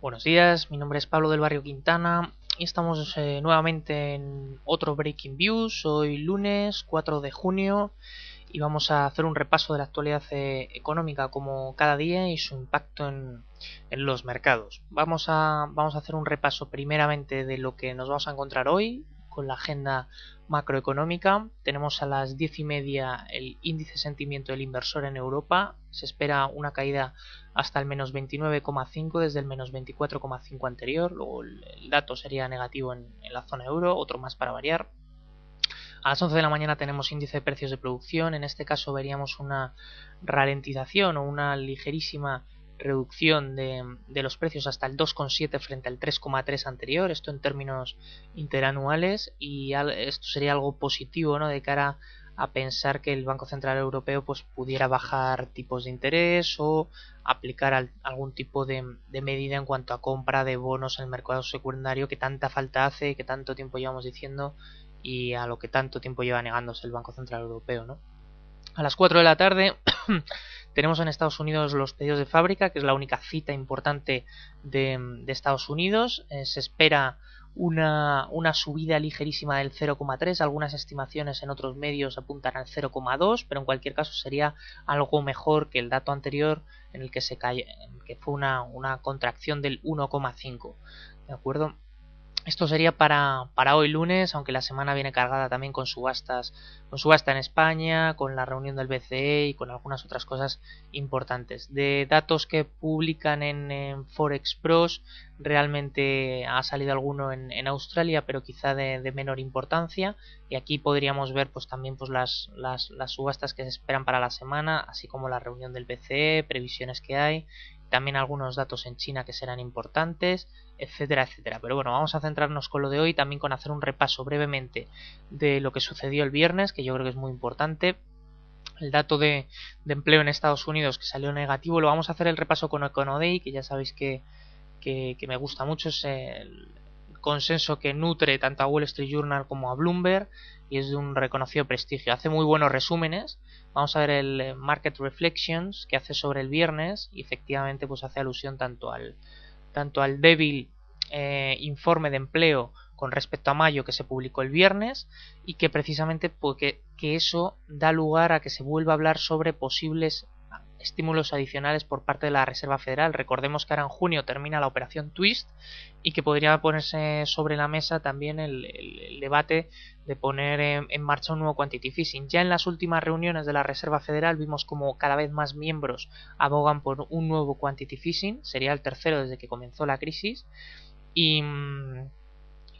Buenos días, mi nombre es Pablo del Barrio Quintana y estamos nuevamente en otro Breaking Views. Hoy lunes 4 de junio y vamos a hacer un repaso de la actualidad económica como cada día y su impacto en los mercados. Vamos a hacer un repaso primeramente de lo que nos vamos a encontrar hoy con la agenda macroeconómica. Tenemos a las 10:30 el índice de sentimiento del inversor en Europa. Se espera una caída hasta el menos 29,5 desde el menos 24,5 anterior. Luego el dato sería negativo en la zona euro, otro más para variar. A las 11 de la mañana tenemos índice de precios de producción. En este caso veríamos una ralentización o una ligerísima reducción de los precios hasta el 2,7 frente al 3,3 anterior, esto en términos interanuales, y esto sería algo positivo, ¿no?, de cara a pensar que el Banco Central Europeo pues pudiera bajar tipos de interés o aplicar algún tipo de medida en cuanto a compra de bonos en el mercado secundario que tanta falta hace, que tanto tiempo llevamos diciendo y a lo que tanto tiempo lleva negándose el Banco Central Europeo, ¿no? A las 4 de la tarde tenemos en Estados Unidos los pedidos de fábrica, que es la única cita importante de Estados Unidos. Se espera una subida ligerísima del 0,3. Algunas estimaciones en otros medios apuntan al 0,2, pero en cualquier caso sería algo mejor que el dato anterior en el que que fue una contracción del 1,5. ¿De acuerdo? Esto sería para hoy lunes, aunque la semana viene cargada también con subasta en España, con la reunión del BCE y con algunas otras cosas importantes. De datos que publican en Forex Pros, realmente ha salido alguno en Australia, pero quizá de menor importancia. Y aquí podríamos ver pues también pues las subastas que se esperan para la semana, así como la reunión del BCE, previsiones que hay, también algunos datos en China que serán importantes, etcétera, etcétera. Pero bueno, vamos a centrarnos con lo de hoy, también con hacer un repaso brevemente de lo que sucedió el viernes, que yo creo que es muy importante. El dato de empleo en Estados Unidos que salió negativo, lo vamos a hacer el repaso con Econoday, que ya sabéis que me gusta mucho, es el consenso que nutre tanto a Wall Street Journal como a Bloomberg y es de un reconocido prestigio. Hace muy buenos resúmenes. Vamos a ver el Market Reflections que hace sobre el viernes y efectivamente pues hace alusión tanto al débil informe de empleo con respecto a mayo que se publicó el viernes y que precisamente porque que eso da lugar a que se vuelva a hablar sobre posibles estímulos adicionales por parte de la Reserva Federal. Recordemos que ahora en junio termina la operación Twist y que podría ponerse sobre la mesa también el debate de poner en marcha un nuevo quantitative easing. Ya en las últimas reuniones de la Reserva Federal vimos como cada vez más miembros abogan por un nuevo quantitative easing, sería el tercero desde que comenzó la crisis y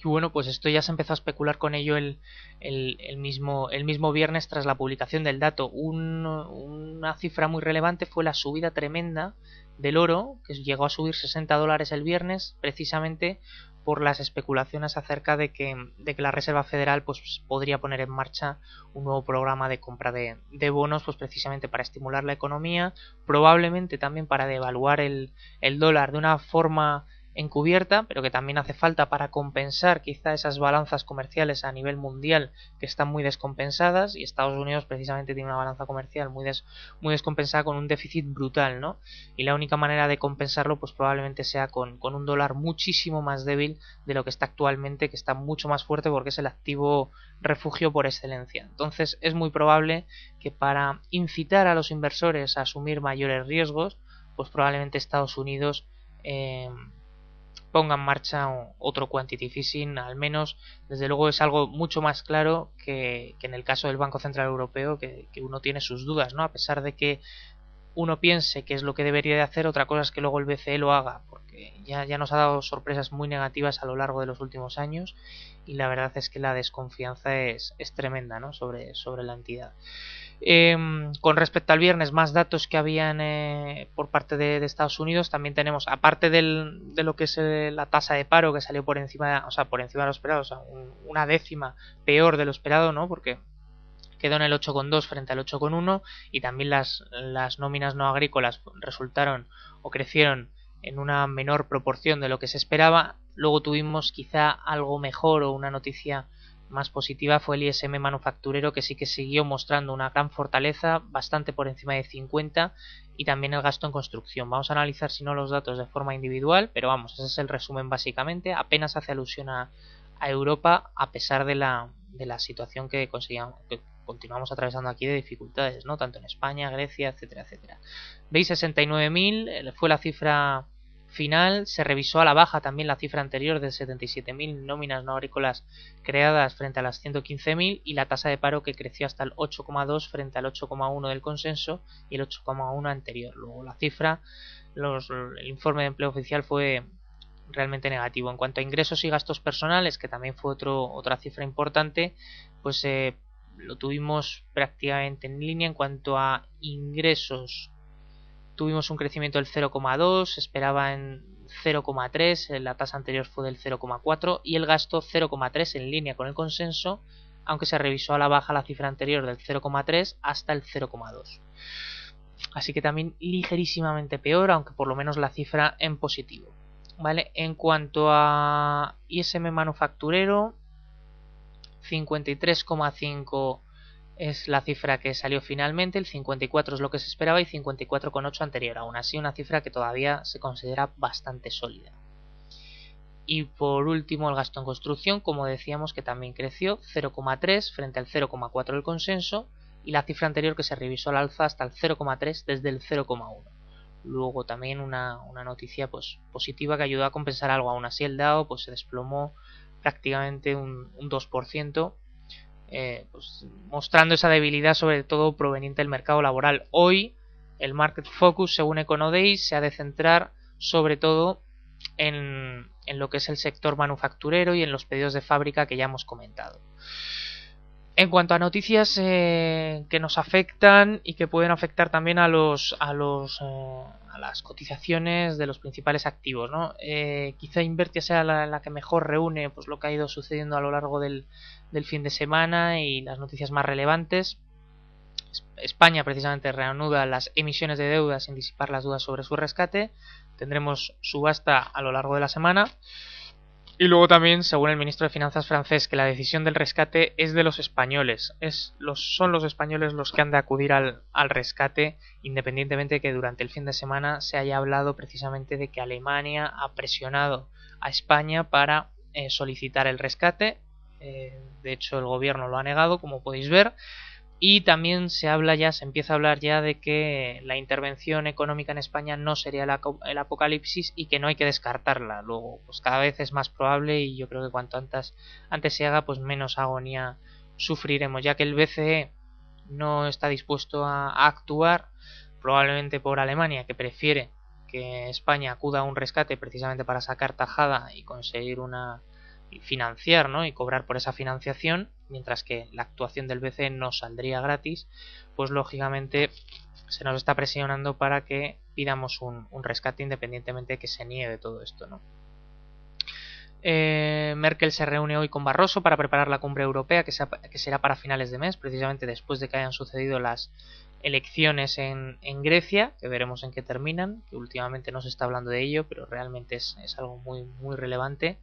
bueno, pues esto ya se empezó a especular con ello el mismo viernes tras la publicación del dato. Una cifra muy relevante fue la subida tremenda del oro, que llegó a subir $60 el viernes, precisamente por las especulaciones acerca de que la Reserva Federal pues podría poner en marcha un nuevo programa de compra de bonos, pues precisamente para estimular la economía, probablemente también para devaluar el dólar de una forma encubierta, pero que también hace falta para compensar quizá esas balanzas comerciales a nivel mundial que están muy descompensadas, y Estados Unidos precisamente tiene una balanza comercial muy descompensada con un déficit brutal, ¿no? Y la única manera de compensarlo pues probablemente sea con un dólar muchísimo más débil de lo que está actualmente, que está mucho más fuerte porque es el activo refugio por excelencia. Entonces es muy probable que para incitar a los inversores a asumir mayores riesgos, pues probablemente Estados Unidos ponga en marcha otro quantitative easing. Al menos desde luego es algo mucho más claro que en el caso del Banco Central Europeo, que uno tiene sus dudas, ¿no? A pesar de que uno piense que es lo que debería de hacer, otra cosa es que luego el BCE lo haga, porque ya nos ha dado sorpresas muy negativas a lo largo de los últimos años y la verdad es que la desconfianza es tremenda, ¿no?, sobre la entidad. Con respecto al viernes, más datos que habían por parte de Estados Unidos. También tenemos, aparte de lo que es la tasa de paro, que salió por encima, o sea, por encima de lo esperado, o sea, una décima peor de lo esperado, ¿no?, porque quedó en el 8,2 frente al 8,1, y también las nóminas no agrícolas resultaron o crecieron en una menor proporción de lo que se esperaba. Luego tuvimos quizá algo mejor o una noticia más positiva fue el ISM manufacturero, que sí que siguió mostrando una gran fortaleza, bastante por encima de 50, y también el gasto en construcción. Vamos a analizar si no los datos de forma individual, pero vamos, ese es el resumen básicamente. Apenas hace alusión a Europa, a pesar de la situación que continuamos atravesando aquí de dificultades, ¿no? Tanto en España, Grecia, etcétera, etcétera. ¿Veis? 69.000 fue la cifra final. Se revisó a la baja también la cifra anterior de 77.000 nóminas no agrícolas creadas frente a las 115.000, y la tasa de paro que creció hasta el 8,2 frente al 8,1 del consenso y el 8,1 anterior. Luego la cifra, el informe de empleo oficial fue realmente negativo. En cuanto a ingresos y gastos personales, que también fue otra cifra importante, pues lo tuvimos prácticamente en línea. En cuanto a ingresos, tuvimos un crecimiento del 0,2, se esperaba en 0,3, la tasa anterior fue del 0,4, y el gasto 0,3 en línea con el consenso, aunque se revisó a la baja la cifra anterior del 0,3 hasta el 0,2. Así que también ligerísimamente peor, aunque por lo menos la cifra en positivo. ¿Vale? En cuanto a ISM manufacturero, 53,5 es la cifra que salió finalmente, el 54 es lo que se esperaba y 54,8 anterior. Aún así, una cifra que todavía se considera bastante sólida. Y por último, el gasto en construcción, como decíamos, que también creció 0,3 frente al 0,4 del consenso, y la cifra anterior que se revisó al alza hasta el 0,3 desde el 0,1. Luego también una noticia pues positiva que ayudó a compensar algo. Aún así, el Dow pues se desplomó prácticamente un 2%, pues mostrando esa debilidad, sobre todo proveniente del mercado laboral. Hoy el market focus, según Econodays, se ha de centrar sobre todo en lo que es el sector manufacturero y en los pedidos de fábrica que ya hemos comentado. En cuanto a noticias que nos afectan y que pueden afectar también a las cotizaciones de los principales activos, ¿no? Quizá Invertia sea la que mejor reúne pues lo que ha ido sucediendo a lo largo del fin de semana y las noticias más relevantes. España precisamente reanuda las emisiones de deuda sin disipar las dudas sobre su rescate. Tendremos subasta a lo largo de la semana. Y luego también, según el ministro de Finanzas francés, que la decisión del rescate es de los españoles. Son los españoles los que han de acudir al rescate, independientemente de que durante el fin de semana se haya hablado precisamente de que Alemania ha presionado a España para solicitar el rescate. De hecho, el gobierno lo ha negado, como podéis ver. Y también se empieza a hablar ya de que la intervención económica en España no sería el apocalipsis y que no hay que descartarla. Luego, pues cada vez es más probable, y yo creo que cuanto antes se haga, pues menos agonía sufriremos, ya que el BCE no está dispuesto a actuar, probablemente por Alemania, que prefiere que España acuda a un rescate precisamente para sacar tajada y conseguir financiar, ¿no? Y cobrar por esa financiación, mientras que la actuación del BCE no saldría gratis. Pues lógicamente se nos está presionando para que pidamos un rescate, independientemente de que se niegue todo esto, ¿no? Merkel se reúne hoy con Barroso para preparar la cumbre europea, que será para finales de mes, precisamente después de que hayan sucedido las elecciones en Grecia, que veremos en qué terminan, que últimamente no se está hablando de ello, pero realmente es algo muy, muy relevante.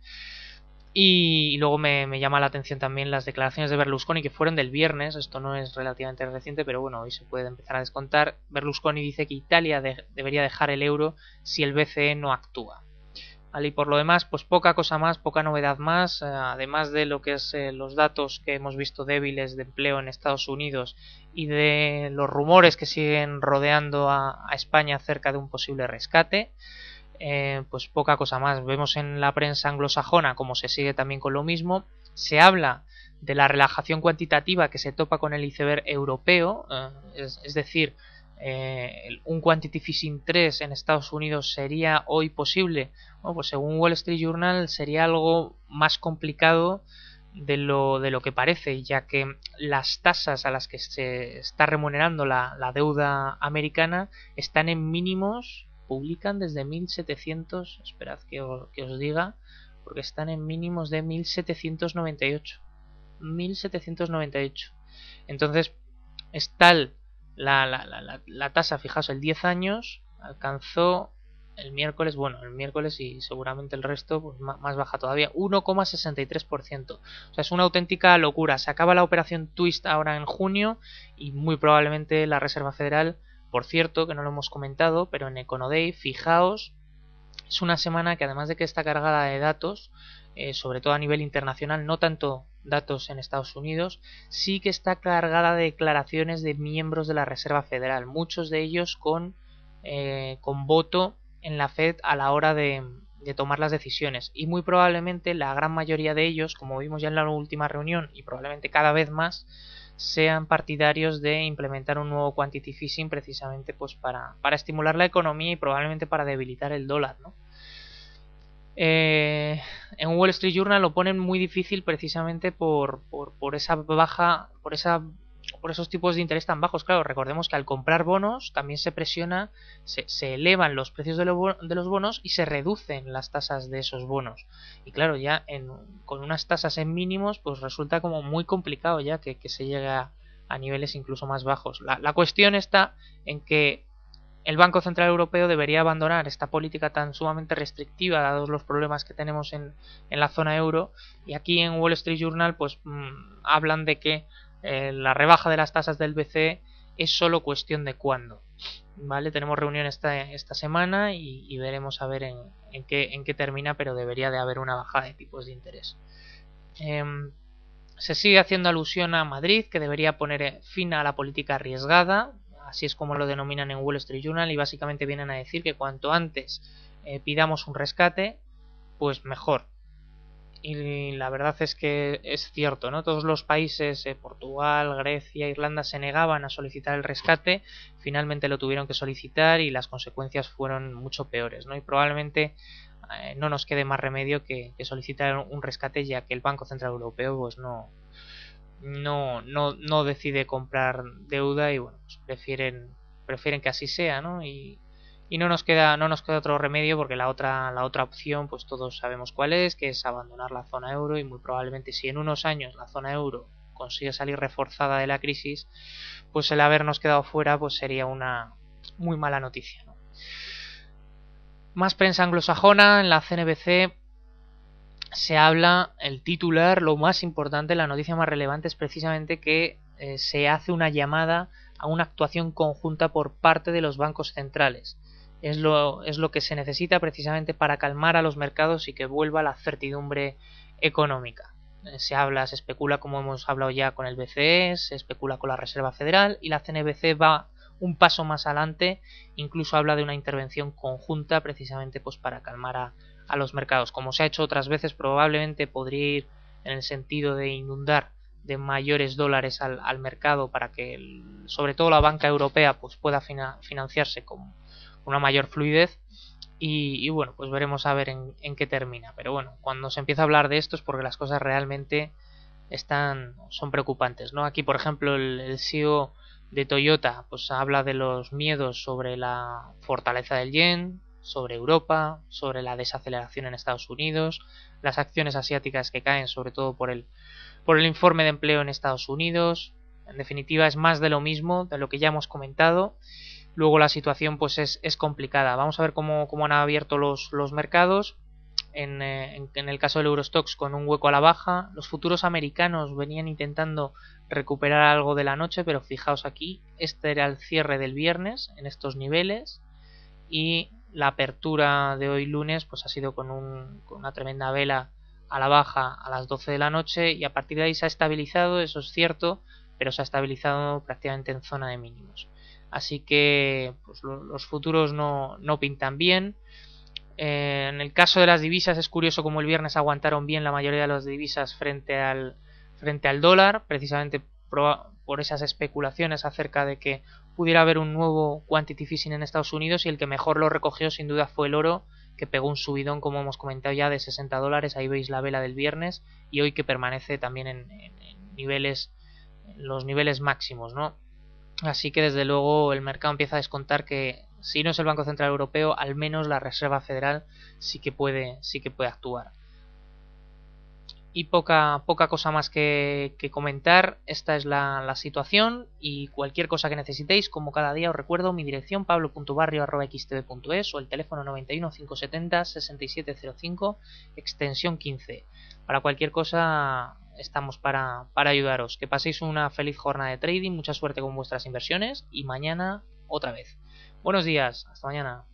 Y luego me llama la atención también las declaraciones de Berlusconi, que fueron del viernes. Esto no es relativamente reciente, pero bueno, hoy se puede empezar a descontar. Berlusconi dice que Italia debería dejar el euro si el BCE no actúa. ¿Vale? Y por lo demás, pues poca cosa más, poca novedad más, además de lo que es los datos que hemos visto débiles de empleo en Estados Unidos y de los rumores que siguen rodeando a España acerca de un posible rescate. Pues poca cosa más. Vemos en la prensa anglosajona como se sigue también con lo mismo. Se habla de la relajación cuantitativa que se topa con el iceberg europeo, es decir, un quantitative easing 3 en Estados Unidos sería hoy posible. Bueno, pues según Wall Street Journal sería algo más complicado de lo que parece, ya que las tasas a las que se está remunerando la deuda americana están en mínimos. Publican desde 1700, esperad que os diga, porque están en mínimos de 1798. 1798. Entonces, es tal la tasa, fijaos, el 10 años alcanzó el miércoles, bueno, el miércoles y seguramente el resto, pues más baja todavía, 1,63%. O sea, es una auténtica locura. Se acaba la operación Twist ahora en junio y muy probablemente la Reserva Federal, por cierto, que no lo hemos comentado, pero en Econoday, fijaos, es una semana que además de que está cargada de datos, sobre todo a nivel internacional, no tanto datos en Estados Unidos, sí que está cargada de declaraciones de miembros de la Reserva Federal, muchos de ellos con voto en la Fed a la hora de tomar las decisiones, y muy probablemente la gran mayoría de ellos, como vimos ya en la última reunión y probablemente cada vez más, sean partidarios de implementar un nuevo quantitative easing precisamente pues para estimular la economía y probablemente para debilitar el dólar, ¿no? En Wall Street Journal lo ponen muy difícil precisamente por esa baja, por esos tipos de interés tan bajos. Claro, recordemos que al comprar bonos también se presiona, se elevan los precios de los bonos y se reducen las tasas de esos bonos. Y claro, ya con unas tasas en mínimos, pues resulta como muy complicado ya que se llegue a niveles incluso más bajos. La cuestión está en que el Banco Central Europeo debería abandonar esta política tan sumamente restrictiva dados los problemas que tenemos en la zona euro, y aquí en Wall Street Journal pues hablan de que la rebaja de las tasas del BCE es solo cuestión de cuándo. ¿Vale? Tenemos reunión esta semana y veremos a ver en qué termina, pero debería de haber una bajada de tipos de interés. Se sigue haciendo alusión a Madrid, que debería poner fin a la política arriesgada, así es como lo denominan en Wall Street Journal, y básicamente vienen a decir que cuanto antes pidamos un rescate, pues mejor. Y la verdad es que es cierto, ¿no? Todos los países, Portugal, Grecia, Irlanda, se negaban a solicitar el rescate, finalmente lo tuvieron que solicitar y las consecuencias fueron mucho peores, ¿no? Y probablemente no nos quede más remedio que solicitar un rescate, ya que el Banco Central Europeo pues no decide comprar deuda y bueno, pues prefieren que así sea, ¿no? Y no nos queda otro remedio, porque la otra opción pues todos sabemos cuál es, que es abandonar la zona euro, y muy probablemente si en unos años la zona euro consigue salir reforzada de la crisis, pues el habernos quedado fuera pues sería una muy mala noticia, ¿no? Más prensa anglosajona. En la CNBC se habla, el titular, lo más importante, la noticia más relevante es precisamente que se hace una llamada a una actuación conjunta por parte de los bancos centrales. Es lo que se necesita precisamente para calmar a los mercados y que vuelva la certidumbre económica. Se especula, como hemos hablado ya, con el BCE, se especula con la Reserva Federal, y la CNBC va un paso más adelante, incluso habla de una intervención conjunta precisamente pues para calmar a los mercados. Como se ha hecho otras veces, probablemente podría ir en el sentido de inundar de mayores dólares al mercado para que sobre todo la banca europea pues pueda financiarse con una mayor fluidez, y bueno, pues veremos a ver en qué termina. Pero bueno, cuando se empieza a hablar de esto es porque las cosas realmente son preocupantes, ¿no? Aquí, por ejemplo, el CEO de Toyota pues habla de los miedos sobre la fortaleza del yen, sobre Europa, sobre la desaceleración en Estados Unidos, las acciones asiáticas que caen sobre todo por el informe de empleo en Estados Unidos. En definitiva, es más de lo mismo, de lo que ya hemos comentado. Luego la situación pues es complicada. Vamos a ver cómo han abierto los mercados. En el caso del Eurostoxx, con un hueco a la baja. Los futuros americanos venían intentando recuperar algo de la noche, pero fijaos aquí, este era el cierre del viernes en estos niveles, y la apertura de hoy lunes pues ha sido con una tremenda vela a la baja a las 12 de la noche, y a partir de ahí se ha estabilizado, eso es cierto, pero se ha estabilizado prácticamente en zona de mínimos. Así que pues los futuros no pintan bien. En el caso de las divisas es curioso como el viernes aguantaron bien la mayoría de las divisas frente al dólar, precisamente por esas especulaciones acerca de que pudiera haber un nuevo quantitative easing en Estados Unidos, y el que mejor lo recogió sin duda fue el oro, que pegó un subidón, como hemos comentado ya, de $60. Ahí veis la vela del viernes, y hoy que permanece también en los niveles máximos, ¿no? Así que desde luego el mercado empieza a descontar que si no es el Banco Central Europeo, al menos la Reserva Federal sí que puede actuar. Y poca cosa más que comentar. Esta es la situación, y cualquier cosa que necesitéis, como cada día os recuerdo, mi dirección pablo.barrio@xtv.es o el teléfono 91 570 6705 extensión 15. Para cualquier cosa estamos para ayudaros. Que paséis una feliz jornada de trading, mucha suerte con vuestras inversiones y mañana otra vez. Buenos días, hasta mañana.